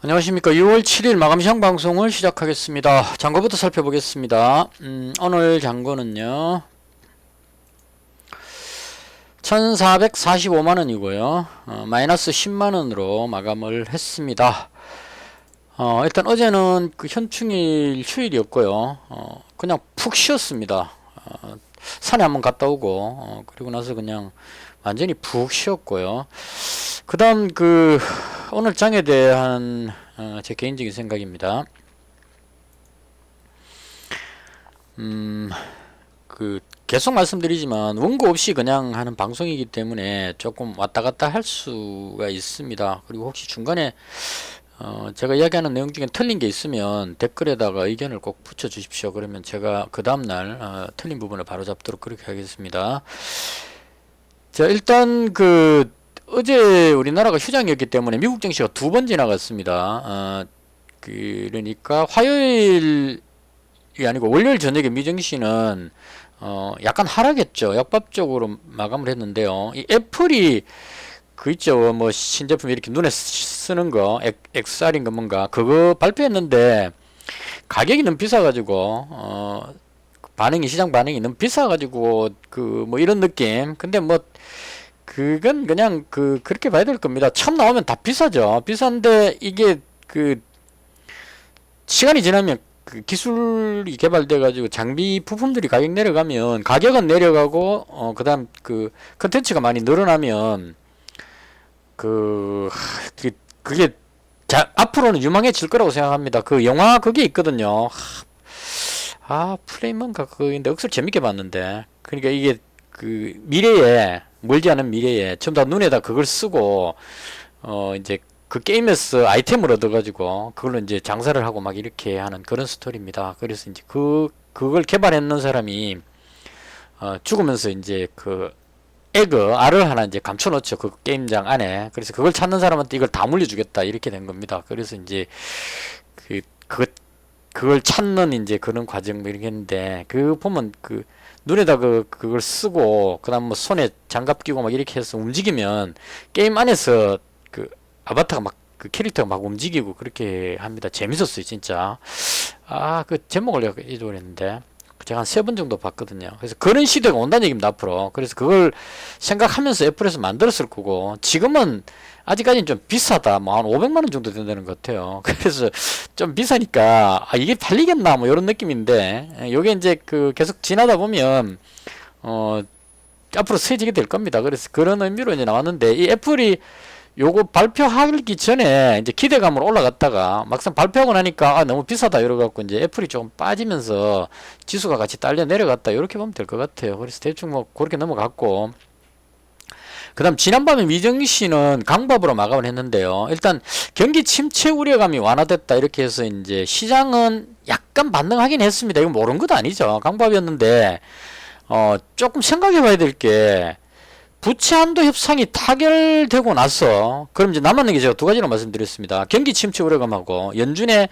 안녕하십니까. 6월 7일 마감 시황 방송을 시작하겠습니다. 장거부터 살펴보겠습니다. 오늘 장거는요 1445만원이고요 마이너스 10만원으로 마감을 했습니다. 일단 어제는 그 현충일 휴일이었고요 그냥 푹 쉬었습니다. 산에 한번 갔다 오고 그리고 나서 그냥 완전히 푹 쉬었고요. 그 다음 오늘 장에 대한 제 개인적인 생각입니다. 계속 말씀드리지만 원고 없이 그냥 하는 방송이기 때문에 조금 왔다 갔다 할 수가 있습니다. 그리고 혹시 중간에 제가 이야기하는 내용 중에 틀린 게 있으면 댓글에다가 의견을 꼭 붙여 주십시오. 그러면 제가 그 다음날 틀린 부분을 바로 잡도록 그렇게 하겠습니다. 자, 일단 어제 우리나라가 휴장이었기 때문에 미국 증시가 2번 지나갔습니다. 그러니까 화요일이 아니고 월요일 저녁에 미 증시는 약간 하락했죠. 역밥적으로 마감을 했는데요. 이 애플이 있죠. 뭐 신제품 이렇게 눈에 쓰는 거 XR인가 뭔가 그거 발표했는데 가격이 너무 비싸가지고 시장 반응이 너무 비싸가지고 뭐 이런 느낌. 근데 뭐 그건 그냥 그렇게 봐야 될 겁니다. 처음 나오면 다 비싸죠. 비싼데 이게 시간이 지나면 기술이 개발돼 가지고 장비 부품들이 가격 내려가면 가격은 내려가고 그다음 컨텐츠가 많이 늘어나면 그게 앞으로는 유망해질 거라고 생각합니다. 영화 그게 있거든요. 플레이먼가 그인데 억수로 재밌게 봤는데 그러니까 이게 미래에 멀지 않은 미래에 전부 다 눈에다 그걸 쓰고 이제 그 게임에서 아이템을 얻어가지고 그걸로 이제 장사를 하고 막 이렇게 하는 그런 스토리입니다. 그래서 이제 그걸 개발했는 사람이 죽으면서 이제 알을 하나 이제 감춰놓죠. 그 게임장 안에. 그래서 그걸 찾는 사람한테 이걸 다 물려주겠다 이렇게 된 겁니다. 그래서 이제 그걸 찾는 이제 그런 과정 뭐 이렇게 했는데 보면 눈에다 그걸 쓰고 그다음 뭐 손에 장갑 끼고 막 이렇게 해서 움직이면 게임 안에서 아바타가 막 캐릭터가 막 움직이고 그렇게 합니다. 재밌었어요 진짜. 제목을 내가 잊어버렸는데 제가 한 3번 정도 봤거든요. 그래서 그런 시대가 온다는 얘기입니다 앞으로. 그래서 그걸 생각하면서 애플에서 만들었을 거고 지금은 아직까지는 좀 비싸다. 뭐 한 500만원 정도 된다는 것 같아요. 그래서 좀 비싸니까 이게 팔리겠나 뭐 이런 느낌인데 요게 이제 계속 지나다 보면 앞으로 세지게 될 겁니다. 그래서 그런 의미로 이제 나왔는데 이 애플이 요거 발표하기 전에 이제 기대감으로 올라갔다가 막상 발표하고 나니까 너무 비싸다 이러갖고 이제 애플이 조금 빠지면서 지수가 같이 딸려 내려갔다 이렇게 보면 될 것 같아요. 그래서 대충 뭐 그렇게 넘어갔고 그 다음 지난밤에 미증시는 강밥으로 마감을 했는데요. 일단 경기 침체 우려감이 완화됐다 이렇게 해서 이제 시장은 약간 반등하긴 했습니다. 이건 모르는 것도 아니죠. 강밥이었는데 조금 생각해 봐야 될 게 부채 한도 협상이 타결되고 나서 그럼 이제 남았는 게 제가 2가지로 말씀드렸습니다. 경기 침체 우려감하고 연준의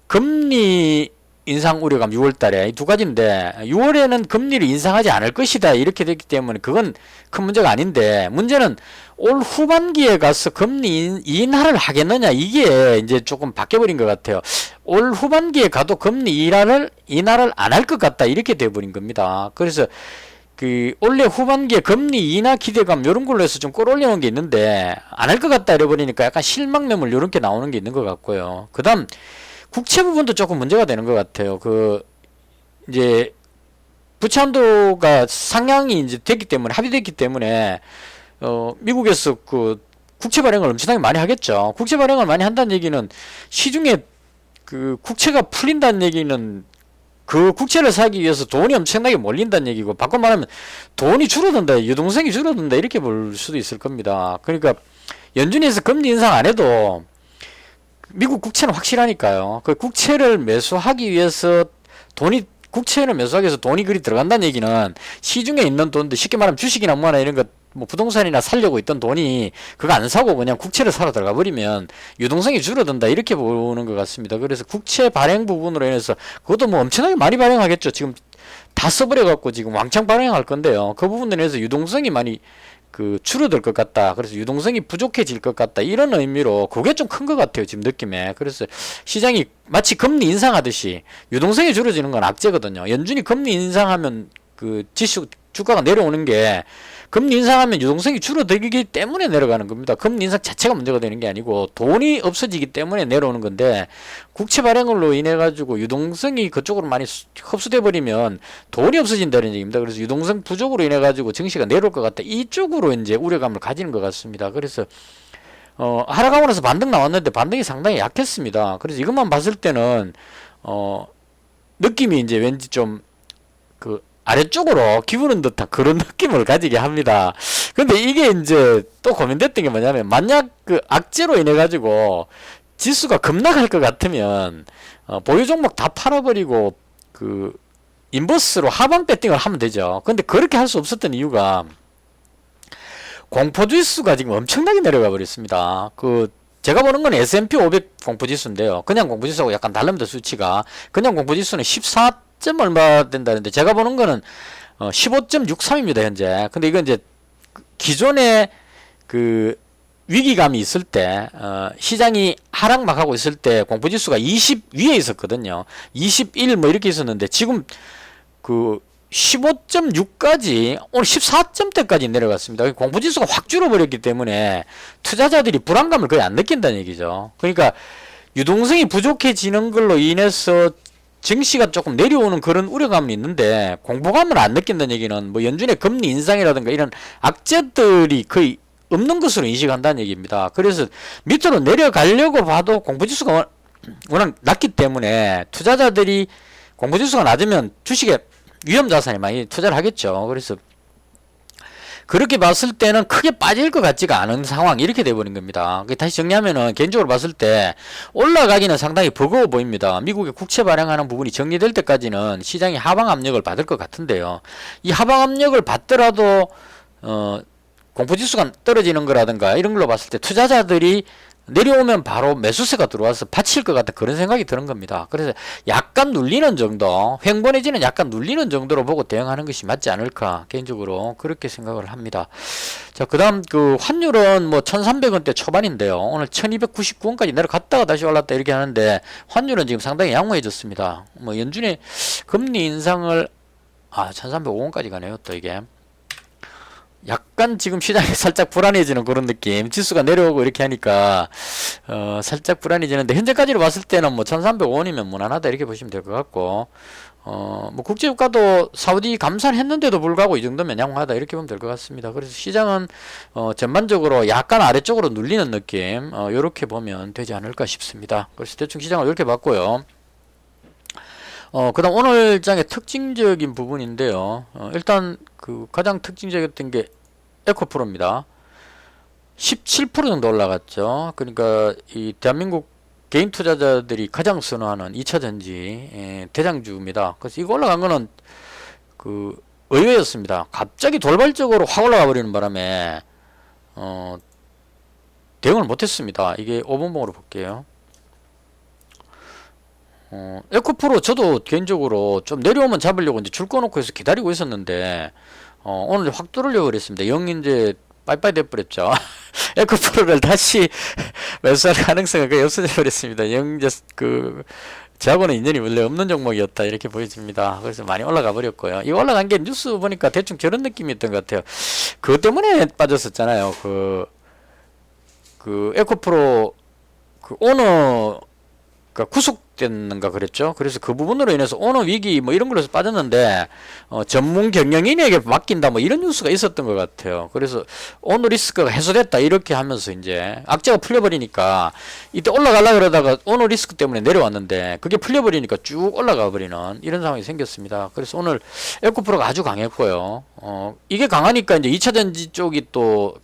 금리 인상 우려감 6월달에 이 2가지인데 6월에는 금리를 인상하지 않을 것이다 이렇게 됐기 때문에 그건 큰 문제가 아닌데 문제는 올 후반기에 가서 금리 인하를 하겠느냐 이게 이제 조금 바뀌어버린 것 같아요. 올 후반기에 가도 금리 인하를 안 할 것 같다 이렇게 돼버린 겁니다. 그래서 올해 후반기에 금리 인하 기대감 이런 걸로 해서 좀 끌어올려놓은 게 있는데 안 할 것 같다 이래버리니까 약간 실망매물 이런 게 나오는 게 있는 것 같고요. 그 다음 국채 부분도 조금 문제가 되는 것 같아요. 이제 부채 한도가 상향이 이제 됐기 때문에 합의됐기 때문에 미국에서 국채 발행을 엄청나게 많이 하겠죠. 국채 발행을 많이 한다는 얘기는 시중에 국채가 풀린다는 얘기는 국채를 사기 위해서 돈이 엄청나게 몰린다는 얘기고 바꿔 말하면 돈이 줄어든다, 유동성이 줄어든다 이렇게 볼 수도 있을 겁니다. 그러니까 연준에서 금리 인상 안 해도 미국 국채는 확실하니까요. 국채를 매수하기 위해서 국채를 매수하기 위해서 돈이 그리 들어간다는 얘기는 시중에 있는 돈들 쉽게 말하면 주식이나 뭐나 이런 거 뭐 부동산이나 살려고 있던 돈이 그거 안 사고 그냥 국채를 사러 들어가 버리면 유동성이 줄어든다 이렇게 보는 것 같습니다. 그래서 국채 발행 부분으로 인해서 그것도 뭐 엄청나게 많이 발행하겠죠. 지금 다 써버려 갖고 지금 왕창 발행할 건데요. 그 부분에 대해서 유동성이 많이 그 줄어들 것 같다. 그래서 유동성이 부족해질 것 같다. 이런 의미로 그게 좀 큰 것 같아요. 지금 느낌에. 그래서 시장이 마치 금리 인상하듯이 유동성이 줄어지는 건 악재거든요. 연준이 금리 인상하면 그 지수 주가가 내려오는 게 금리 인상하면 유동성이 줄어들기 때문에 내려가는 겁니다. 금리 인상 자체가 문제가 되는 게 아니고 돈이 없어지기 때문에 내려오는 건데 국채 발행으로 인해 가지고 유동성이 그쪽으로 많이 흡수돼 버리면 돈이 없어진다는 얘기입니다. 그래서 유동성 부족으로 인해 가지고 증시가 내려올 것 같다. 이쪽으로 이제 우려감을 가지는 것 같습니다. 그래서 하락하고 나서 반등 나왔는데 반등이 상당히 약했습니다. 그래서 이것만 봤을 때는 느낌이 이제 왠지 좀 그 아래쪽으로 기우는 듯한 그런 느낌을 가지게 합니다. 근데 이게 이제 또 고민됐던 게 뭐냐면 만약 그 악재로 인해 가지고 지수가 급락할 것 같으면 보유 종목 다 팔아버리고 그 인버스로 하방 배팅을 하면 되죠. 근데 그렇게 할 수 없었던 이유가 공포지수가 지금 엄청나게 내려가 버렸습니다. 그 제가 보는 건 S&P 500 공포지수인데요. 그냥 공포지수하고 약간 다릅니다. 수치가. 그냥 공포지수는 14점 얼마 된다는데 제가 보는 거는 15.63입니다. 현재. 근데 이건 이제 기존에 그 위기감이 있을 때 시장이 하락 막 하고 있을 때 공포지수가 20 위에 있었거든요. 21 뭐 이렇게 있었는데 지금 그 15.6까지 오늘 14점대까지 내려갔습니다. 공포지수가 확 줄어버렸기 때문에 투자자들이 불안감을 거의 안 느낀다는 얘기죠. 그러니까 유동성이 부족해지는 걸로 인해서 증시가 조금 내려오는 그런 우려감이 있는데 공포감을 안 느낀다는 얘기는 뭐 연준의 금리 인상이라든가 이런 악재들이 거의 없는 것으로 인식한다는 얘기입니다. 그래서 밑으로 내려가려고 봐도 공포지수가 워낙 낮기 때문에 투자자들이 공포지수가 낮으면 주식에 위험자산에 많이 투자를 하겠죠. 그래서 그렇게 봤을 때는 크게 빠질 것 같지가 않은 상황 이렇게 돼버린 겁니다. 다시 정리하면은 개인적으로 봤을 때 올라가기는 상당히 버거워 보입니다. 미국의 국채 발행하는 부분이 정리될 때까지는 시장이 하방 압력을 받을 것 같은데요. 이 하방 압력을 받더라도 공포지수가 떨어지는 거라든가 이런 걸로 봤을 때 투자자들이 내려오면 바로 매수세가 들어와서 받칠 것 같다 그런 생각이 드는 겁니다. 그래서 약간 눌리는 정도, 횡보내지는 약간 눌리는 정도로 보고 대응하는 것이 맞지 않을까 개인적으로 그렇게 생각을 합니다. 자, 그다음 그 환율은 뭐 1,300원대 초반인데요. 오늘 1,299원까지 내려갔다가 다시 올랐다 이렇게 하는데 환율은 지금 상당히 양호해졌습니다. 뭐 연준의 금리 인상을 1,305원까지 가네요. 또 이게 약간 지금 시장이 살짝 불안해지는 그런 느낌. 지수가 내려오고 이렇게 하니까 살짝 불안해지는데 현재까지로 봤을 때는 뭐 1305원이면 무난하다 이렇게 보시면 될 것 같고 뭐 국제유가도 사우디 감산했는데도 불구하고 이 정도면 양호하다 이렇게 보면 될 것 같습니다. 그래서 시장은 전반적으로 약간 아래쪽으로 눌리는 느낌 이렇게 보면 되지 않을까 싶습니다. 그래서 대충 시장을 이렇게 봤고요. 그 다음 오늘 장의 특징적인 부분인데요. 일단 그 가장 특징적이었던 게 에코프로입니다. 17% 정도 올라갔죠. 그러니까 이 대한민국 개인 투자자들이 가장 선호하는 2차전지 대장주입니다. 그래서 이거 올라간 거는 그 의외였습니다. 갑자기 돌발적으로 확 올라가 버리는 바람에 대응을 못했습니다. 이게 5분봉으로 볼게요. 에코프로 저도 개인적으로 좀 내려오면 잡으려고 이제 줄 꺼놓고 해서 기다리고 있었는데 오늘 확 뚫으려고 그랬습니다. 영 이제 빠이빠이 돼버렸죠. 에코프로를 다시 매수할 가능성은 거의 없어져 버렸습니다. 영 이제 그 저하고는 인연이 원래 없는 종목이었다 이렇게 보여집니다. 그래서 많이 올라가 버렸고요. 이 올라간 게 뉴스 보니까 대충 저런 느낌이었던 것 같아요. 그것 때문에 빠졌었잖아요. 그 에코프로 그 오너 구속됐는가 그랬죠. 그래서 그 부분으로 인해서 오너 위기 뭐 이런 걸로 해서 빠졌는데 전문 경영인에게 맡긴다 뭐 이런 뉴스가 있었던 것 같아요. 그래서 오너 리스크가 해소됐다 이렇게 하면서 이제 악재가 풀려버리니까 이때 올라가려고 그러다가 오너 리스크 때문에 내려왔는데 그게 풀려버리니까 쭉 올라가 버리는 이런 상황이 생겼습니다. 그래서 오늘 에코프로가 아주 강했고요. 이게 강하니까 이제 2차전지 쪽이 또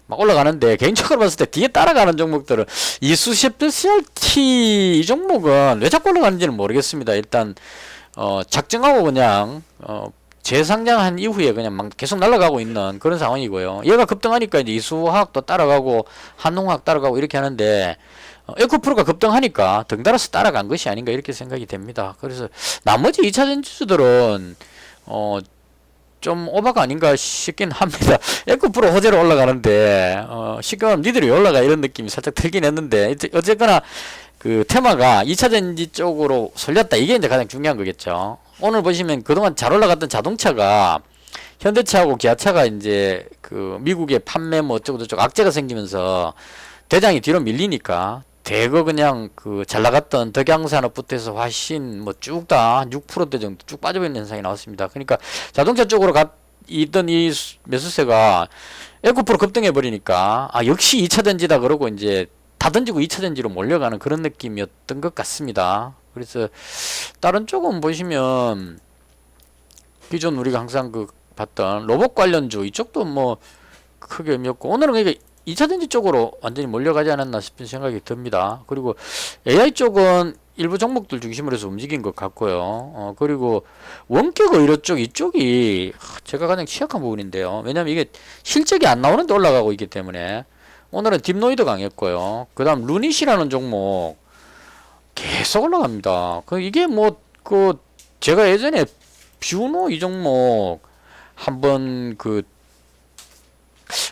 막 올라가는데 개인적으로 봤을 때 뒤에 따라가는 종목들은 이수셰프트CRT 이 종목은 왜 자꾸 올라가는지는 모르겠습니다. 일단 작정하고 그냥 재상장한 이후에 그냥 막 계속 날아가고 있는 그런 상황이고요. 얘가 급등하니까 이제 이수화학도 따라가고 한농화학 따라가고 이렇게 하는데 에코프로가 급등하니까 덩달아서 따라간 것이 아닌가 이렇게 생각이 됩니다. 그래서 나머지 2차전지주들은 좀 오바가 아닌가 싶긴 합니다. 에코프로 호재로 올라가는데 쉽게 말하면 니들이 올라가 이런 느낌이 살짝 들긴 했는데 어쨌거나 그 테마가 2차전지 쪽으로 쏠렸다. 이게 이제 가장 중요한 거겠죠. 오늘 보시면 그동안 잘 올라갔던 자동차가 현대차하고 기아차가 이제 그 미국의 판매 뭐 어쩌고저쩌고 악재가 생기면서 대장이 뒤로 밀리니까 대거 그냥 그 잘 나갔던 덕양산업부터 해서 화신 뭐 쭉 다 6%대 정도 쭉 빠져버리는 현상이 나왔습니다. 그러니까 자동차 쪽으로 있던 이 매수세가 에코프로 급등해 버리니까 아 역시 2차전지다 그러고 이제 다 던지고 2차전지로 몰려가는 그런 느낌이었던 것 같습니다. 그래서 다른 쪽은 보시면 기존 우리가 항상 그 봤던 로봇 관련주 이쪽도 뭐 크게 의미 없고 오늘은 그러니까 2차전지 쪽으로 완전히 몰려가지 않았나 싶은 생각이 듭니다. 그리고 AI 쪽은 일부 종목들 중심으로 해서 움직인 것 같고요. 그리고 원격 의료 쪽 이쪽이 제가 가장 취약한 부분인데요. 왜냐면 이게 실적이 안 나오는데 올라가고 있기 때문에 오늘은 딥노이드 강했고요. 그 다음 루닛이라는 종목 계속 올라갑니다. 이게 뭐 그 제가 예전에 뷰노 이 종목 한번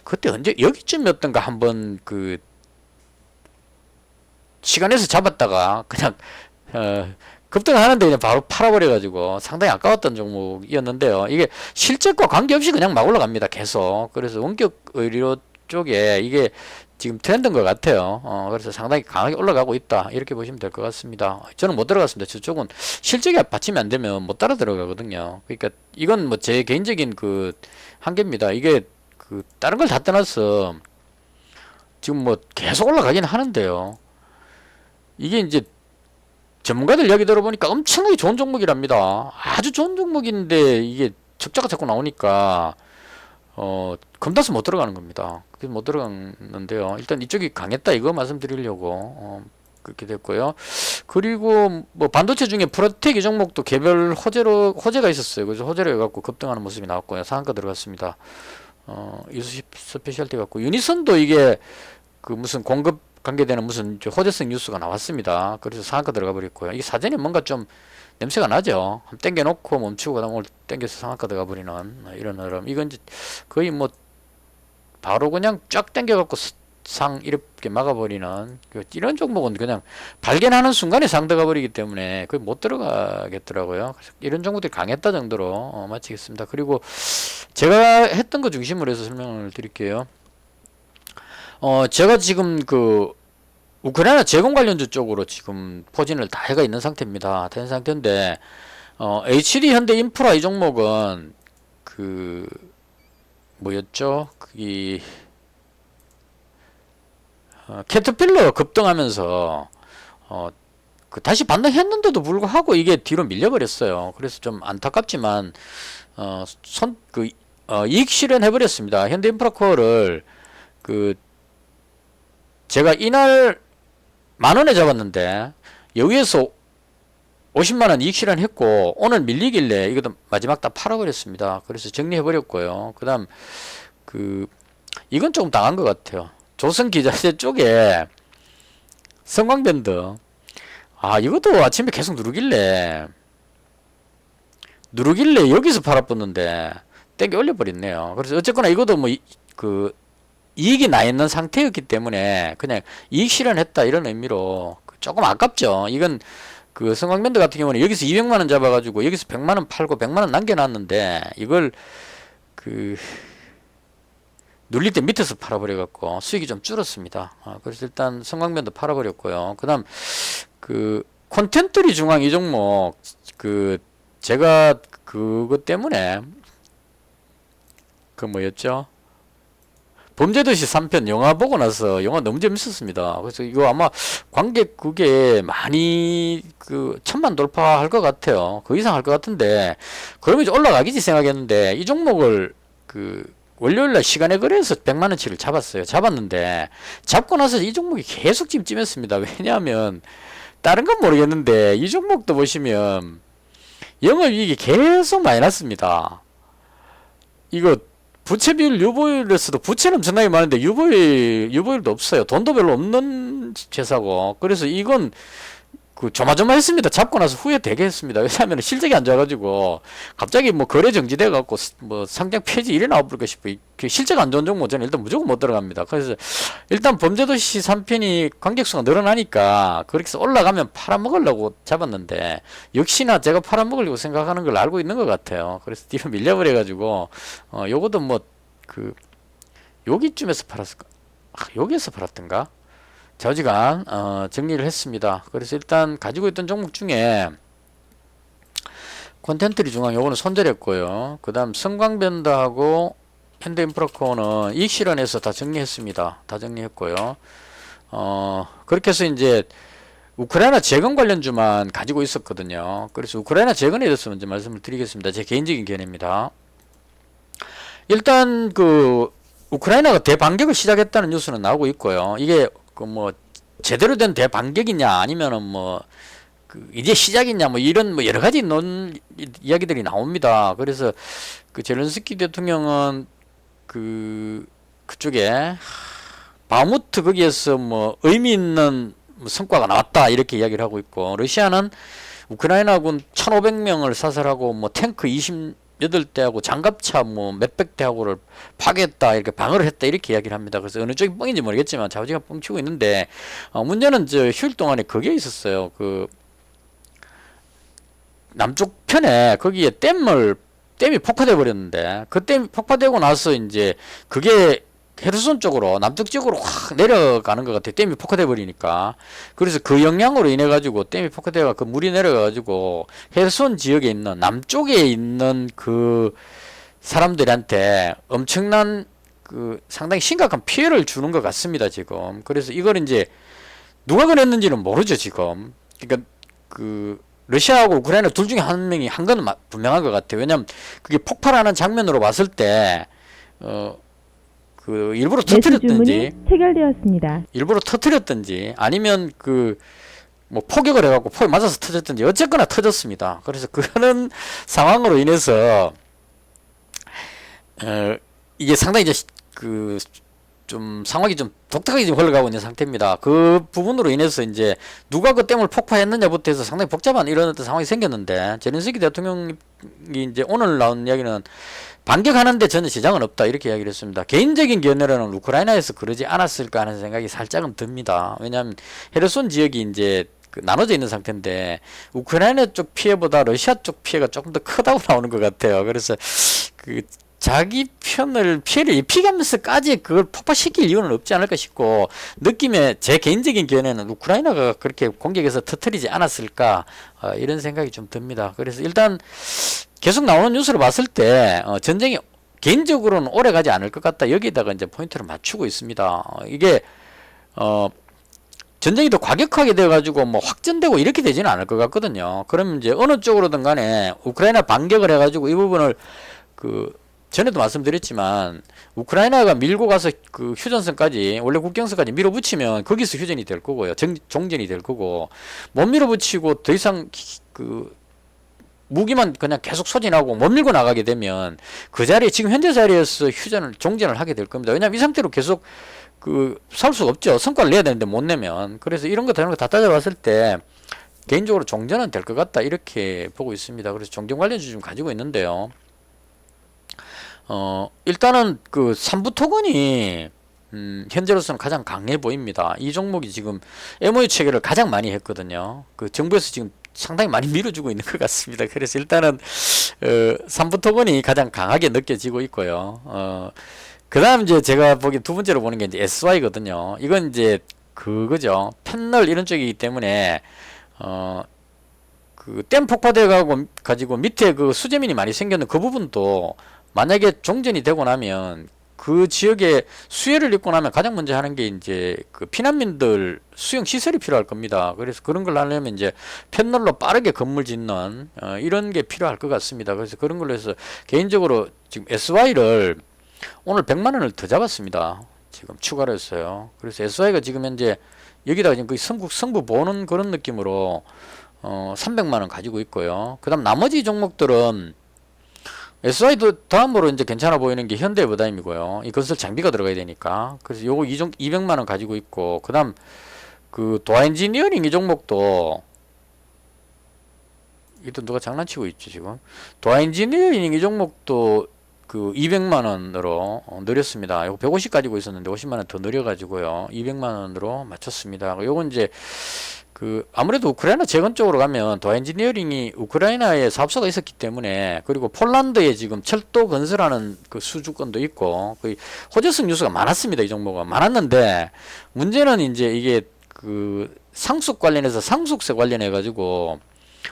그때 언제 여기쯤이었던가 한번 그 시간에서 잡았다가 그냥 급등하는데 그냥 바로 팔아버려가지고 상당히 아까웠던 종목이었는데요. 이게 실적과 관계없이 그냥 막 올라갑니다. 계속. 그래서 원격 의료 쪽에 이게 지금 트렌드인 것 같아요. 그래서 상당히 강하게 올라가고 있다. 이렇게 보시면 될 것 같습니다. 저는 못 들어갔습니다. 저쪽은 실적이 받침이 안 되면 못 따라 들어가거든요. 그러니까 이건 뭐 제 개인적인 그 한계입니다. 이게 그 다른 걸 다 떠나서 지금 뭐 계속 올라가긴 하는데요. 이게 이제 전문가들 이야기 들어보니까 엄청나게 좋은 종목이랍니다. 아주 좋은 종목인데 이게 적자가 자꾸 나오니까 겁나서 못 들어가는 겁니다. 그래서 못 들어갔는데요. 일단 이쪽이 강했다 이거 말씀드리려고 그렇게 됐고요. 그리고 뭐 반도체 중에 프로텍 이 종목도 개별 호재가 있었어요. 그래서 호재로 해갖고 급등하는 모습이 나왔고요. 상한가 들어갔습니다. 이수 스페셜티 같고 유니선도 이게 그 무슨 공급 관계되는 무슨 호재성 뉴스가 나왔습니다. 그래서 상한가 들어가 버렸고요. 이게 사전에 뭔가 좀 냄새가 나죠. 한번 땡겨놓고 멈추고 그다음 오늘 땡겨서 상한가 들어가 버리는 이런 흐름. 이건 이제 거의 뭐 바로 그냥 쫙 땡겨갖고 상 이렇게 막아버리는 이런 종목은 그냥 발견하는 순간에 상 들어가 버리기 때문에 거의 못 들어가겠더라고요. 그래서 이런 종목들이 강했다 정도로 마치겠습니다. 그리고 제가 했던 것 중심으로 해서 설명을 드릴게요. 제가 지금 그 우크라이나 제공 관련주 쪽으로 지금 포진을 다 해가 있는 상태입니다. 된 상태인데 HD 현대 인프라 이 종목은 그 뭐였죠? 캐터필러 급등하면서 그 다시 반등했는데도 불구하고 이게 뒤로 밀려버렸어요. 그래서 좀 안타깝지만 이익 실현해 버렸습니다. 현대인프라코어를 그 제가 이날 10,000원에 잡았는데 여기에서 50만원 이익 실현했고 오늘 밀리길래 이것도 마지막 다 팔아버렸습니다. 그래서 정리해버렸고요. 그 다음 이건 조금 당한 것 같아요. 조선기자재 쪽에 성광밴드 이것도 아침에 계속 누르길래 여기서 팔아붙는데 땡겨 올려버렸네요. 그래서 어쨌거나 이것도 뭐 이익이 나 있는 상태였기 때문에 그냥 이익 실현했다 이런 의미로 조금 아깝죠. 이건 그 성광밴드 같은 경우는 여기서 200만원 잡아가지고 여기서 100만원 팔고 100만원 남겨놨는데 이걸 눌릴 때 밑에서 팔아버려갖고 수익이 좀 줄었습니다. 그래서 일단 성광밴드 팔아버렸고요. 그 다음 콘텐트리 중앙 이 종목 제가 그것 때문에 뭐였죠? 범죄도시 3편 영화 보고 나서 영화 너무 재밌었습니다. 그래서 이거 아마 관객 그게 많이 1,000만 돌파할 것 같아요. 그 이상 할 것 같은데 그러면 이제 올라가기지 생각했는데 이 종목을 월요일날 시간에 거래해서 100만원치를 잡았는데 잡고 나서 이 종목이 계속 지금 찜했습니다. 왜냐하면 다른 건 모르겠는데 이 종목도 보시면 영업이익이 계속 많이 났습니다. 이거 부채 비율 유보율에서도 부채는 엄청나게 많은데 유보율도 없어요. 돈도 별로 없는 회사고 그래서 이건 그 조마조마했습니다. 잡고 나서 후회 되게 했습니다. 왜냐하면 실적이 안 좋아가지고 갑자기 뭐 거래 정지돼 갖고 뭐 상장 폐지 이래 나와버릴까 싶어. 그 실적 안 좋은 종목 저는 일단 무조건 못 들어갑니다. 그래서 일단 범죄도시 3편이 관객수가 늘어나니까 그렇게 해서 올라가면 팔아먹으려고 잡았는데 역시나 제가 팔아먹으려고 생각하는 걸 알고 있는 것 같아요. 그래서 뒤로 밀려버려가지고 요것도 뭐 그 여기쯤에서 팔았을까? 여기에서 팔았던가? 좌지간 정리를 했습니다. 그래서 일단 가지고 있던 종목 중에 콘텐트리 중앙 요거는 손절했고요. 그 다음 성광변다하고 현대인프라코어는 이익 실현해서 다 정리했습니다. 다 정리했고요. 그렇게 해서 이제 우크라이나 재건 관련주만 가지고 있었거든요. 그래서 우크라이나 재건에 대해서 먼저 말씀을 드리겠습니다. 제 개인적인 견해입니다. 일단 그 우크라이나가 대반격을 시작했다는 뉴스는 나오고 있고요. 이게 그 뭐 제대로 된 대반격이냐 아니면은 뭐 그 이제 시작이냐 뭐 이런 뭐 여러 가지 이야기들이 나옵니다. 그래서 그 젤렌스키 대통령은 그쪽에 바무트 거기에서 뭐 의미 있는 성과가 나왔다 이렇게 이야기를 하고 있고, 러시아는 우크라이나군 1,500명을 사살하고 뭐 탱크 28대하고 장갑차 뭐 몇백 대하고를 파괴했다 이렇게 방어를 했다 이렇게 이야기를 합니다. 그래서 어느 쪽이 뻥인지 모르겠지만 자우지가 뻥치고 있는데 문제는 저 휴일 동안에 그게 있었어요. 그 남쪽 편에 거기에 댐이 폭파돼 버렸는데 그 댐이 폭파되고 나서 이제 그게 헤르손 쪽으로 남쪽 쪽으로 확 내려가는 것 같아요. 댐이 폭파돼 버리니까. 그래서 그 영향으로 인해 가지고 댐이 폭파되가 그 물이 내려가 가지고 헤르손 지역에 있는 남쪽에 있는 그 사람들한테 엄청난 그 상당히 심각한 피해를 주는 것 같습니다, 지금. 그래서 이걸 이제 누가 그랬는지는 모르죠, 지금. 그러니까 그 러시아하고 우크라이나 둘 중에 한 명이 한 건 분명한 것 같아요. 왜냐면 그게 폭발하는 장면으로 봤을 때 그 일부러 터뜨렸든지 체결되었습니다. 일부러 터뜨렸든지 아니면 그 뭐 포격을 해갖고 포에 맞아서 터졌든지 어쨌거나 터졌습니다. 그래서 그런 상황으로 인해서 이게 상당히 이제 그 좀 상황이 좀 독특하게 지금 흘러가고 있는 상태입니다. 그 부분으로 인해서 이제 누가 그 댐을 폭파했느냐부터 해서 상당히 복잡한 이런 어떤 상황이 생겼는데, 제렌스키 대통령이 이제 오늘 나온 이야기는 반격하는데 전혀 지장은 없다 이렇게 이야기를 했습니다. 개인적인 견해로는 우크라이나에서 그러지 않았을까 하는 생각이 살짝은 듭니다. 왜냐하면 헤르손 지역이 이제 나눠져 있는 상태인데 우크라이나 쪽 피해보다 러시아 쪽 피해가 조금 더 크다고 나오는 것 같아요. 그래서 그 자기 편을 피해를 입히면서까지 그걸 폭파시킬 이유는 없지 않을까 싶고, 느낌에 제 개인적인 견해는 우크라이나가 그렇게 공격해서 터뜨리지 않았을까 이런 생각이 좀 듭니다. 그래서 일단 계속 나오는 뉴스를 봤을 때 전쟁이 개인적으로는 오래 가지 않을 것 같다, 여기다가 이제 포인트를 맞추고 있습니다. 이게 전쟁이 더 과격하게 돼가지고 뭐 확전되고 이렇게 되지는 않을 것 같거든요. 그러면 이제 어느 쪽으로든 간에 우크라이나 반격을 해가지고 이 부분을 전에도 말씀드렸지만 우크라이나가 밀고 가서 그 휴전선까지, 원래 국경선까지 밀어붙이면 거기서 휴전이 될 거고요. 종전이 될 거고, 못 밀어붙이고 더 이상 그 무기만 그냥 계속 소진하고 못 밀고 나가게 되면 그 자리에, 지금 현재 자리에서 종전을 하게 될 겁니다. 왜냐하면 이 상태로 계속 싸울 수가 없죠. 성과를 내야 되는데 못 내면. 그래서 이런 거 다른 거 다 따져봤을 때 개인적으로 종전은 될 것 같다 이렇게 보고 있습니다. 그래서 종전 관련주 좀 가지고 있는데요. 일단은 그 삼부토건이 현재로서는 가장 강해 보입니다. 이 종목이 지금 MOU 체결을 가장 많이 했거든요. 그 정부에서 지금 상당히 많이 밀어주고 있는 것 같습니다. 그래서 일단은 삼부토건이 가장 강하게 느껴지고 있고요. 그 다음 이제 제가 보기 두 번째로 보는 게 이제 SY거든요. 이건 이제 그거죠. 패널 이런 쪽이기 때문에 그 댐 폭파돼 가지고 밑에 그 수재민이 많이 생겼는 그 부분도 만약에 종전이 되고 나면 그 지역에 수혜를 입고 나면 가장 먼저 하는 게 이제 그 피난민들 수용 시설이 필요할 겁니다. 그래서 그런 걸 하려면 이제 패널로 빠르게 건물 짓는 이런 게 필요할 것 같습니다. 그래서 그런 걸로 해서 개인적으로 지금 SY를 오늘 100만 원을 더 잡았습니다. 지금 추가로 했어요. 그래서 SY가 지금 현재 여기다가 지금 거의 성부 보는 그런 느낌으로 300만 원 가지고 있고요. 그 다음 나머지 종목들은 SY도 다음으로 이제 괜찮아 보이는 게 현대부다임이고요. 이 건설 장비가 들어가야 되니까. 그래서 요거 200만 원 가지고 있고, 그 다음 그 도화엔지니어링 이 종목도 이또 누가 장난치고 있죠 지금. 도하인지니어링 이 종목도 그 200만 원으로 늘렸습니다. 이거 150 가지고 있었는데 50만 원 더 늘려가지고요 200만 원으로 맞췄습니다. 요건 이제 그 아무래도 우크라이나 재건 쪽으로 가면 도하인지니어링이 우크라이나에 사업소가 있었기 때문에, 그리고 폴란드에 지금 철도 건설하는 그 수주권도 있고 그 호재성 뉴스가 많았습니다. 이 종목은 많았는데 문제는 이제 이게 그 상속 관련해서 상속세 관련해 가지고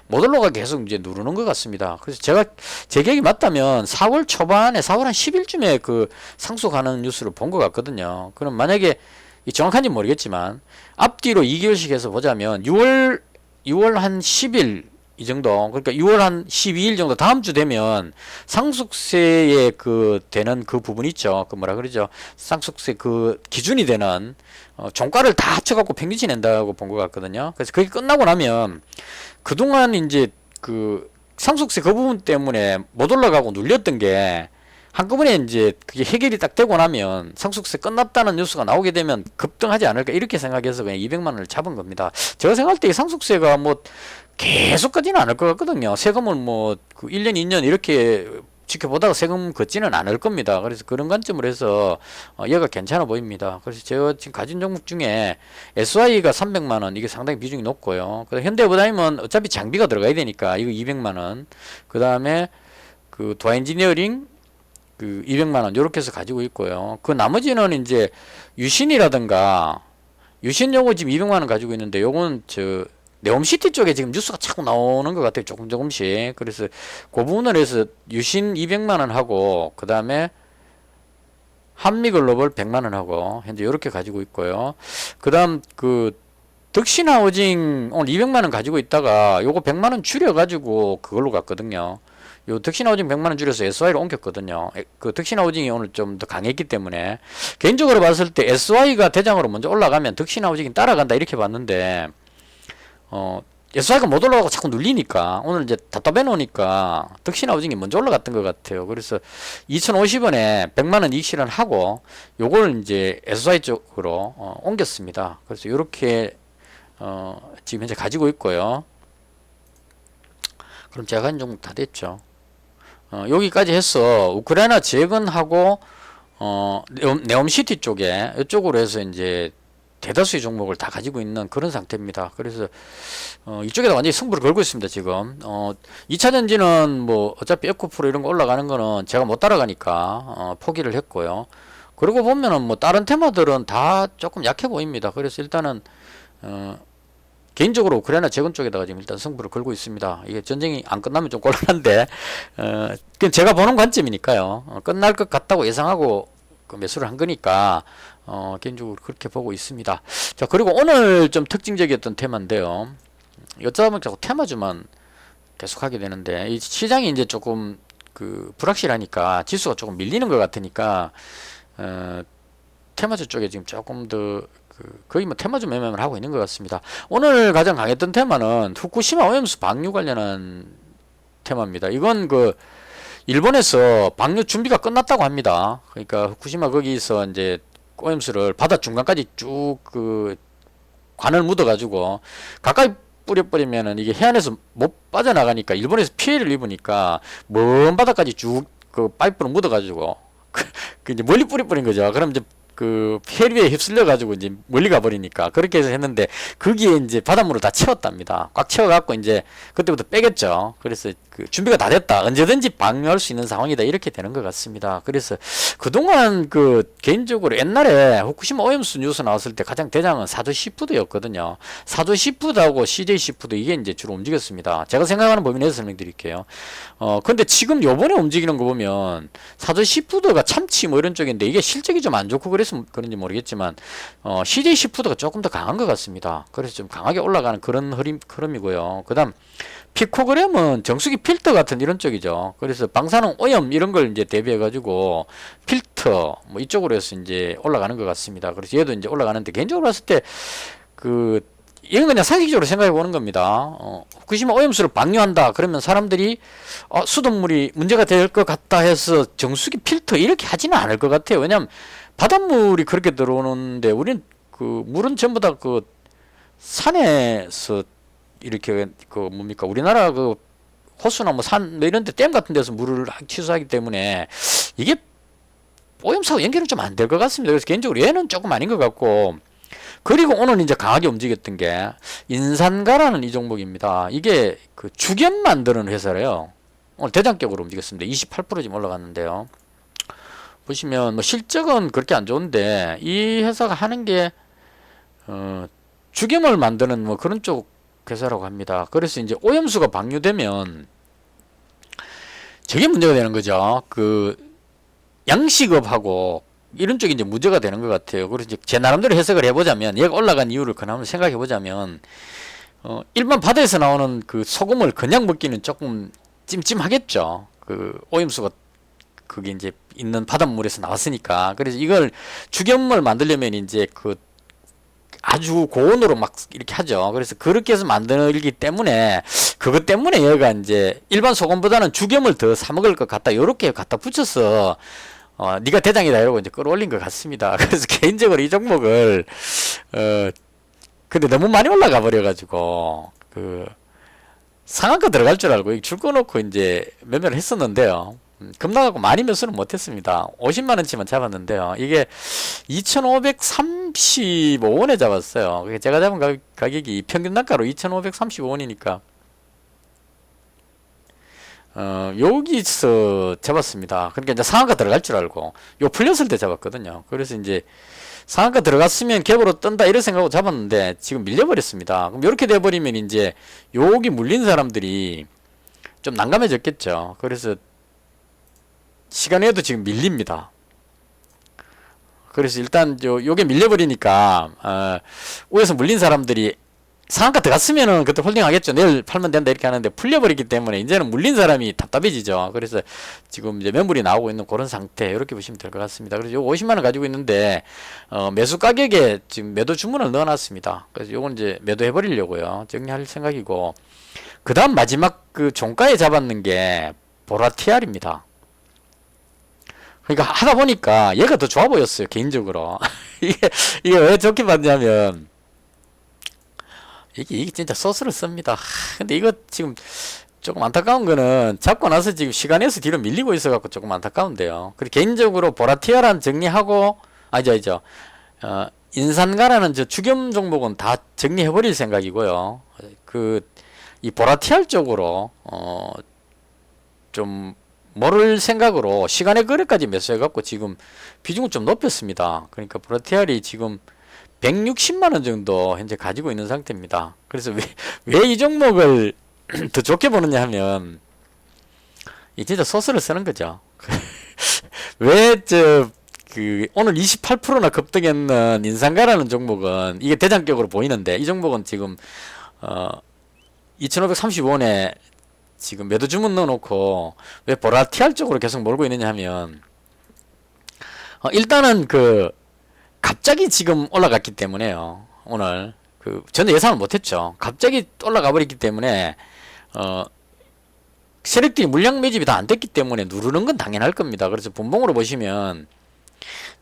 못 올라가 계속 이제 누르는 것 같습니다. 그래서 제가 제 기억이 맞다면 4월 초반에 4월 한 10일쯤에 그 상속하는 뉴스를 본 것 같거든요. 그럼 만약에 정확한지 모르겠지만 앞뒤로 2개월씩 해서 보자면 6월 한 10일 이 정도, 그러니까 6월 한 12일 정도 다음 주 되면 상속세에 그 되는 그 부분 있죠. 그 뭐라 그러죠? 상속세 그 기준이 되는 종가를 다 합쳐갖고 평균치 낸다고 본 것 같거든요. 그래서 그게 끝나고 나면 그동안 이제 그 상속세 그 부분 때문에 못 올라가고 눌렸던 게 한꺼번에 이제 그게 해결이 딱 되고 나면 상속세 끝났다는 뉴스가 나오게 되면 급등하지 않을까 이렇게 생각해서 그냥 200만 원을 잡은 겁니다. 제가 생각할 때 이 상속세가 뭐 계속 걷지는 않을 것 같거든요. 세금을 뭐그 1년, 2년 이렇게 지켜보다가 세금 걷지는 않을 겁니다. 그래서 그런 관점으로 해서 얘가 괜찮아 보입니다. 그래서 제가 지금 가진 종목 중에 SY가 300만 원, 이게 상당히 비중이 높고요. 그다음 현대부다임은 어차피 장비가 들어가야 되니까 이거 200만 원. 그 다음에 그 도하인지니어링 그 200만 원 요렇게 해서 가지고 있고요. 그 나머지는 이제 유신이라든가 유신 요거 지금 200만 원 가지고 있는데 요건 저 네옴시티 쪽에 지금 뉴스가 자꾸 나오는 것 같아요. 조금씩. 그래서 그 부분을 해서 유신 200만 원 하고 그 다음에 한미글로벌 100만 원 하고 현재 요렇게 가지고 있고요. 그 다음 그 덕신하우징 오늘 200만 원 가지고 있다가 요거 100만 원 줄여 가지고 그걸로 갔거든요. 요 덕신하우징 100만 원 줄여서 SY로 옮겼거든요. 그 덕신하우징이 오늘 좀 더 강했기 때문에 개인적으로 봤을 때 SY가 대장으로 먼저 올라가면 덕신하우징이 따라간다 이렇게 봤는데 SY가 못 올라가고 자꾸 눌리니까 오늘 이제 답답해 놓으니까 덕신하우징이 먼저 올라갔던 것 같아요. 그래서 2050원에 100만 원 이익 실현하고 요걸 이제 SY 쪽으로 옮겼습니다. 그래서 요렇게 지금 현재 가지고 있고요. 그럼 제가 가진 종목 다 됐죠. 여기까지 해서 우크라이나 재건하고 네옴시티 쪽에 이쪽으로 해서 이제 대다수의 종목을 다 가지고 있는 그런 상태입니다. 그래서 이쪽에다 완전히 승부를 걸고 있습니다. 지금 2차전지는 뭐 어차피 에코프로 이런 거 올라가는 거는 제가 못 따라가니까 포기를 했고요. 그러고 보면은 뭐 다른 테마들은 다 조금 약해 보입니다. 그래서 일단은 개인적으로 우크라이나 재건 쪽에다가 지금 일단 승부를 걸고 있습니다. 이게 전쟁이 안 끝나면 좀 곤란한데 그건 제가 보는 관점이니까요. 끝날 것 같다고 예상하고 그 매수를 한 거니까 개인적으로 그렇게 보고 있습니다. 자, 그리고 오늘 좀 특징적이었던 테마인데요. 여쭤보면 자꾸 테마주만 계속 하게 되는데 이 시장이 이제 조금 그 불확실하니까 지수가 조금 밀리는 것 같으니까 테마주 쪽에 지금 조금 더 거의 뭐 테마주 매매를 하고 있는 것 같습니다. 오늘 가장 강했던 테마는 후쿠시마 오염수 방류 관련한 테마입니다. 이건 그 일본에서 방류 준비가 끝났다고 합니다. 그러니까 후쿠시마 거기서 이제 오염수를 바다 중간까지 쭉 그 관을 묻어가지고 가까이 뿌려버리면은 이게 해안에서 못 빠져나가니까 일본에서 피해를 입으니까 먼 바다까지 쭉 그 파이프로 묻어가지고 그 이제 멀리 뿌려버린 거죠. 그럼 이제 그 해류에 휩쓸려 가지고 이제 멀리 가버리니까 그렇게 해서 했는데 거기에 이제 바닷물을 다 채웠답니다. 꽉 채워갖고 이제 그때부터 빼겠죠. 그래서 그 준비가 다 됐다. 언제든지 방류할 수 있는 상황이다. 이렇게 되는 것 같습니다. 그래서 그동안 그 개인적으로 옛날에 후쿠시마 오염수 뉴스 나왔을 때 가장 대장은 사조 시푸드였거든요. 사조 시푸드하고 CJ 시푸드 이게 이제 주로 움직였습니다. 제가 생각하는 범위 내에서 설명드릴게요. 근데 지금 요번에 움직이는 거 보면 사조 시푸드가 참치 뭐 이런 쪽인데 이게 실적이 좀 안 좋고 그래서 그런지 모르겠지만 CJ 시푸드가 조금 더 강한 것 같습니다. 그래서 좀 강하게 올라가는 그런 흐름이고요. 그 다음 피코그램은 정수기 필터 같은 이런 쪽이죠. 그래서 방사능 오염 이런 걸 이제 대비해 가지고 필터 뭐 이쪽으로 해서 이제 올라가는 것 같습니다. 그래서 얘도 이제 올라가는데 개인적으로 봤을 때 그 이건 그냥 상식적으로 생각해 보는 겁니다. 후쿠시마 오염수를 방류한다 그러면 사람들이 수돗물이 문제가 될 것 같다 해서 정수기 필터 이렇게 하지는 않을 것 같아요. 왜냐하면 바닷물이 그렇게 들어오는데 우리는 그 물은 전부 다 그 산에서 이렇게 그 뭡니까 우리나라 그 호수나 뭐 산, 뭐 이런 데 댐 같은 데서 물을 취수하기 때문에 이게 오염수하고 연결은 좀 안 될 것 같습니다. 그래서 개인적으로 얘는 조금 아닌 것 같고, 그리고 오늘 이제 강하게 움직였던 게 인산가라는 이 종목입니다. 이게 그 죽염 만드는 회사래요. 오늘 대장격으로 움직였습니다. 28% 지금 올라갔는데요. 보시면 뭐 실적은 그렇게 안 좋은데 이 회사가 하는 게 죽염을 만드는 뭐 그런 쪽 회사라고 합니다. 그래서 이제 오염수가 방류되면 저게 문제가 되는 거죠. 그 양식업하고 이런 쪽이 이제 문제가 되는 것 같아요. 그래서 이제 제 나름대로 해석을 해보자면, 얘가 올라간 이유를 그나마 생각해보자면, 일반 바다에서 나오는 그 소금을 그냥 먹기는 조금 찜찜하겠죠. 그 오염수가 그게 이제 있는 바닷물에서 나왔으니까. 그래서 이걸 죽염을 만들려면 이제 그 아주 고온으로 막 이렇게 하죠. 그래서 그렇게 해서 만들기 때문에 그것 때문에 얘가 이제 일반 소금보다는 죽염을 더 사 먹을 것 같다. 요렇게 갖다 붙여서 네가 대장이다 이러고 이제 끌어올린 것 같습니다. 그래서 개인적으로 이 종목을 근데 너무 많이 올라가 버려가지고 그 상한가 들어갈 줄 알고 줄 꺼놓고 이제 매매를 했었는데요. 급락하고 많이 매수는 못했습니다. 50만원치만 잡았는데요. 이게 2,535원에 잡았어요. 제가 잡은 가격이 평균 단가로 2,535원이니까 여기서 잡았습니다. 그러니까 이제 상한가 들어갈 줄 알고 요 풀렸을 때 잡았거든요. 그래서 이제 상한가 들어갔으면 갭으로 뜬다 이런 생각하고 잡았는데 지금 밀려버렸습니다. 그럼 이렇게 돼버리면 이제 여기 물린 사람들이 좀 난감해졌겠죠. 그래서 시간에도 지금 밀립니다. 그래서 일단 요게 밀려버리니까 위에서 물린 사람들이 상한가 들어갔으면은 그때 홀딩 하겠죠. 내일 팔면 된다 이렇게 하는데 풀려버리기 때문에 이제는 물린 사람이 답답해지죠. 그래서 지금 이제 매물이 나오고 있는 그런 상태, 이렇게 보시면 될 것 같습니다. 그래서 요 50만원 가지고 있는데 매수 가격에 지금 매도 주문을 넣어놨습니다. 그래서 요건 이제 매도해 버리려고요. 정리할 생각이고, 그 다음 마지막 그 종가에 잡았는 게 보라티알입니다. 그러니까 하다 보니까 얘가 더 좋아 보였어요, 개인적으로. 이게 왜 좋게 봤냐면, 이게 진짜 소스를 씁니다. 근데 이거 지금 조금 안타까운 거는 잡고 나서 지금 시간에서 뒤로 밀리고 있어갖고 조금 안타까운데요. 그리고 개인적으로 보라티아란 정리하고, 아니죠. 인산가라는 저 죽염 종목은 다 정리해버릴 생각이고요. 이 보라티알 쪽으로, 좀, 모를 생각으로 시간의 거래까지 매수해갖고 지금 비중을 좀 높였습니다. 그러니까 보라티알이 지금 160만원 정도 현재 가지고 있는 상태입니다. 그래서 왜 이 종목을 더 좋게 보느냐 하면, 이 진짜 소스를 쓰는 거죠. 오늘 28%나 급등했는 인상가라는 종목은 이게 대장격으로 보이는데, 이 종목은 지금, 2,535원에 지금 매도 주문 넣어놓고 왜 보라티알 쪽으로 계속 몰고 있느냐 하면, 일단은 갑자기 지금 올라갔기 때문에요. 오늘 저는 예상을 못했죠. 갑자기 올라가 버렸기 때문에 세력들이 물량 매집이 다 안 됐기 때문에 누르는 건 당연할 겁니다. 그래서 분봉으로 보시면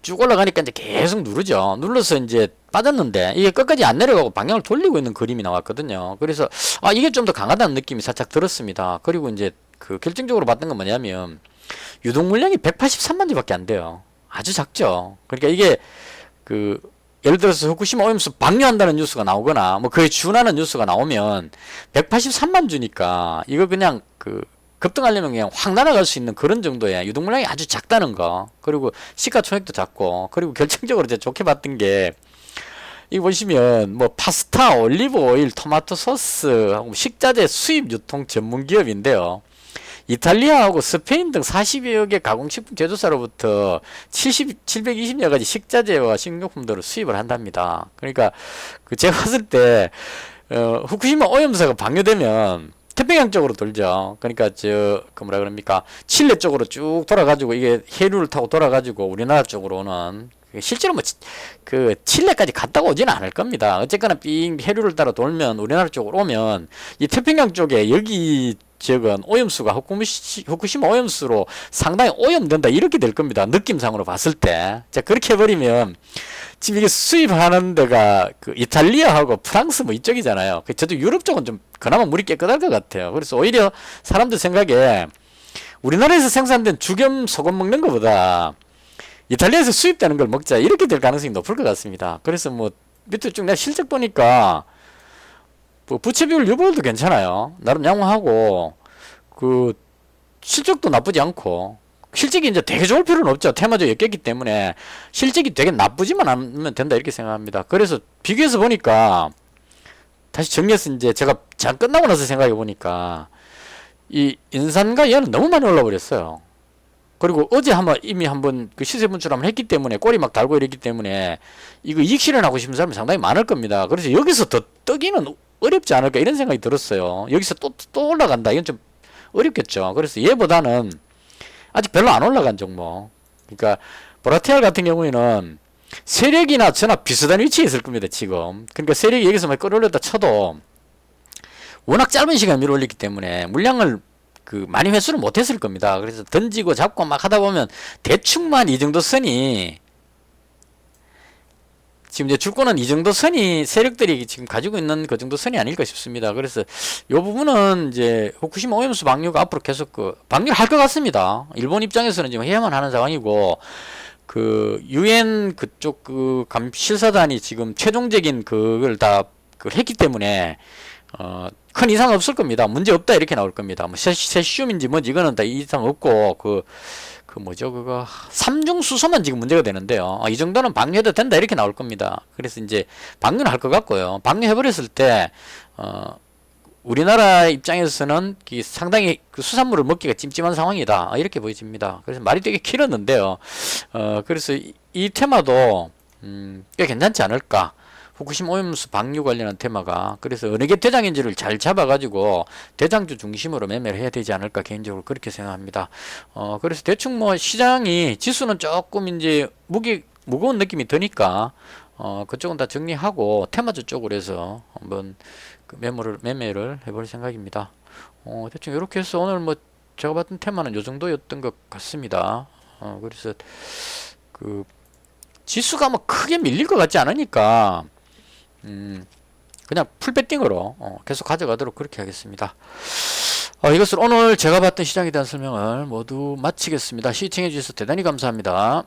쭉 올라가니까 이제 계속 누르죠. 눌러서 이제 빠졌는데 이게 끝까지 안 내려가고 방향을 돌리고 있는 그림이 나왔거든요. 그래서 이게 좀 더 강하다는 느낌이 살짝 들었습니다. 그리고 이제 결정적으로 봤던 건 뭐냐면, 유동 물량이 183만 주밖에 안 돼요. 아주 작죠. 그러니까 이게 예를 들어서 후쿠시마 오염수 방류한다는 뉴스가 나오거나 뭐 그에 준하는 뉴스가 나오면 183만 주니까 이거 그냥 급등하려면 그냥 확 날아갈 수 있는 그런 정도의 유동물량이 아주 작다는 거. 그리고 시가총액도 작고, 그리고 결정적으로 제가 좋게 봤던 게, 이거 보시면 뭐 파스타, 올리브 오일, 토마토 소스 하고 식자재 수입 유통 전문 기업인데요. 이탈리아하고 스페인 등 40여 개 가공식품 제조사로부터 720여 가지 식자재와 식료품들을 수입을 한답니다. 그러니까 제가 봤을 때 후쿠시마 오염수가 방류되면 태평양 쪽으로 돌죠. 그러니까 뭐라 그럽니까, 칠레 쪽으로 쭉 돌아가지고 이게 해류를 타고 돌아가지고 우리나라 쪽으로 오는, 실제로 뭐 칠레까지 갔다 오지는 않을 겁니다. 어쨌거나 삥 해류를 따라 돌면 우리나라 쪽으로 오면 이 태평양 쪽에 여기 지역은 오염수가 후쿠시마 오염수로 상당히 오염된다 이렇게 될 겁니다. 느낌상으로 봤을 때. 자, 그렇게 해버리면 지금 이게 수입하는 데가 이탈리아하고 프랑스 뭐 이쪽이잖아요. 저도 유럽 쪽은 좀 그나마 물이 깨끗할 것 같아요. 그래서 오히려 사람들 생각에 우리나라에서 생산된 죽염 소금 먹는 것보다 이탈리아에서 수입되는 걸 먹자 이렇게 될 가능성이 높을 것 같습니다. 그래서 뭐 밑에 쭉 내가 실적 보니까 뭐 부채 비율 유보율도 괜찮아요. 나름 양호하고 그 실적도 나쁘지 않고 실적이 이제 되게 좋을 필요는 없죠. 테마주 엮였기 때문에 실적이 되게 나쁘지만 않으면 된다 이렇게 생각합니다. 그래서 비교해서 보니까 다시 정리해서 이제 제가 장 끝나고 나서 생각해 보니까 이 인산과 얘는 너무 많이 올라 버렸어요. 그리고 어제 이미 한번 그 시세 분출 한번 했기 때문에 꼬리 막 달고 이랬기 때문에 이거 이익 실현하고 싶은 사람이 상당히 많을 겁니다. 그래서 여기서 더 뜨기는 어렵지 않을까 이런 생각이 들었어요. 여기서 또 올라간다 이건 좀 어렵겠죠. 그래서 얘보다는 아직 별로 안 올라간 종목. 그러니까 보라테알 같은 경우에는 세력이나 저나 비슷한 위치에 있을 겁니다. 지금. 그러니까 세력이 여기서 막 끌어올렸다 쳐도 워낙 짧은 시간에 밀어올렸기 때문에 물량을 그 많이 회수를 못했을 겁니다. 그래서 던지고 잡고 막 하다 보면 대충만 이 정도 선이 지금 이제 줄거는 이 정도 선이 세력들이 지금 가지고 있는 그 정도 선이 아닐까 싶습니다. 그래서 이 부분은 이제 후쿠시마 오염수 방류가 앞으로 계속 그 방류를 할 것 같습니다. 일본 입장에서는 지금 해야만 하는 상황이고 그 유엔 그쪽 그 실사단이 지금 최종적인 그걸 다 그 했기 때문에 큰 이상 없을 겁니다. 문제 없다 이렇게 나올 겁니다. 뭐 세슘인지 뭔지 이거는 다 이상 없고 그 뭐죠 그거 삼중 수소만 지금 문제가 되는데요. 이 정도는 방류해도 된다 이렇게 나올 겁니다. 그래서 이제 방류는 할 것 같고요. 방류해버렸을 때 우리나라 입장에서는 상당히 그 수산물을 먹기가 찜찜한 상황이다 이렇게 보여집니다. 그래서 말이 되게 길었는데요. 그래서 이 테마도 꽤 괜찮지 않을까. 후쿠시마 오염수 방류 관련한 테마가 그래서 어느 게 대장인지를 잘 잡아가지고 대장주 중심으로 매매를 해야 되지 않을까 개인적으로 그렇게 생각합니다. 그래서 대충 뭐 시장이 지수는 조금 이제 무거운 느낌이 드니까 그쪽은 다 정리하고 테마주 쪽으로 해서 한번 그 매매를 해볼 생각입니다. 대충 이렇게 해서 오늘 뭐 제가 봤던 테마는 요 정도였던 것 같습니다. 그래서 그 지수가 뭐 크게 밀릴 것 같지 않으니까 그냥 풀배팅으로 계속 가져가도록 그렇게 하겠습니다. 이것을 오늘 제가 봤던 시장에 대한 설명을 모두 마치겠습니다. 시청해 주셔서 대단히 감사합니다.